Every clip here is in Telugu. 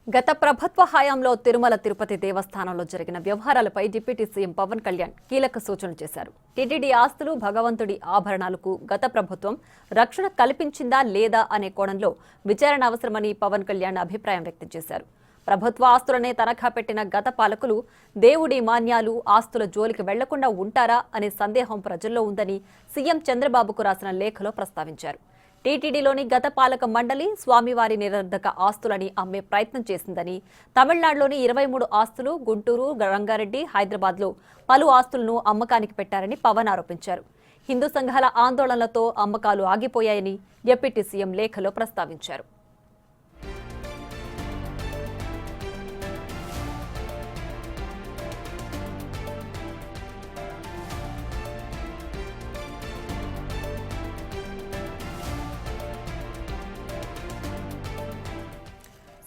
గత ప్రభుత్వ హయాంలో తిరుమల తిరుపతి దేవస్థానంలో జరిగిన వ్యవహారాలపై డిప్యూటీ సీఎం పవన్ కళ్యాణ్ కీలక సూచనలు చేశారు. టీటీడీ ఆస్తులు, భగవంతుడి ఆభరణాలకు గత ప్రభుత్వం రక్షణ కల్పించిందా లేదా అనే కోణంలో విచారణ అవసరమని పవన్ కళ్యాణ్ అభిప్రాయం వ్యక్తం చేశారు. ప్రభుత్వ ఆస్తులనే తనఖా పెట్టిన గత పాలకులు దేవుడి మాన్యాలు, ఆస్తుల జోలికి వెళ్లకుండా ఉంటారా అనే సందేహం ప్రజల్లో ఉందని సీఎం చంద్రబాబుకు రాసిన లేఖలో ప్రస్తావించారు. టీటీడీలోని గత పాలక మండలి స్వామివారి నిరర్ధక ఆస్తులని అమ్మే ప్రయత్నం చేసిందని, తమిళనాడులోని 23 ఆస్తులు, గుంటూరు, రంగారెడ్డి, హైదరాబాద్లో పలు ఆస్తులను అమ్మకానికి పెట్టారని పవన్ ఆరోపించారు. హిందూ సంఘాల ఆందోళనలతో అమ్మకాలు ఆగిపోయాయని డిప్యూటీ సీఎం లేఖలో ప్రస్తావించారు.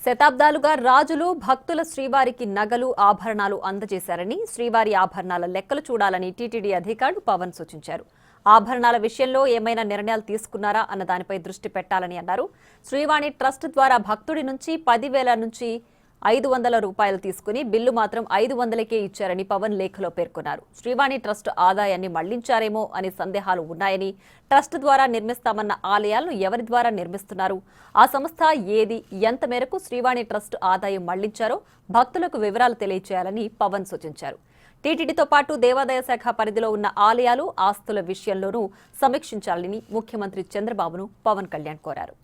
శతాబ్దాలుగా రాజులు, భక్తుల శ్రీవారికి నగలు, ఆభరణాలు అందజేశారని, శ్రీవారి ఆభరణాల లెక్కలు చూడాలని టీటీడీ అధికారులు పవన్ సూచించారు. ఆభరణాల విషయంలో ఏమైనా నిర్ణయాలు తీసుకున్నారా అన్న దానిపై దృష్టి పెట్టాలని అన్నారు. శ్రీవాణి ట్రస్ట్ ద్వారా భక్తుడి నుంచి 10,000 నుంచి 500 రూపాయలు తీసుకుని బిల్లు మాత్రం 500కే ఇచ్చారని పవన్ లేఖలో పేర్కొన్నారు. శ్రీవాణి ట్రస్ట్ ఆదాయాన్ని మళ్లించారేమో అనే సందేహాలు ఉన్నాయని, ట్రస్ట్ ద్వారా నిర్మిస్తామన్న ఆలయాలను ఎవరి ద్వారా నిర్మిస్తున్నారు, ఆ సంస్థ ఏది, ఎంత మేరకు శ్రీవాణి ట్రస్ట్ ఆదాయం మళ్లించారో భక్తులకు వివరాలు తెలియజేయాలని పవన్ సూచించారు. టీటీడీతో పాటు దేవాదాయ శాఖ పరిధిలో ఉన్న ఆలయాలు, ఆస్తుల విషయంలోనూ సమీక్షించాలని ముఖ్యమంత్రి చంద్రబాబును పవన్ కళ్యాణ్ కోరారు.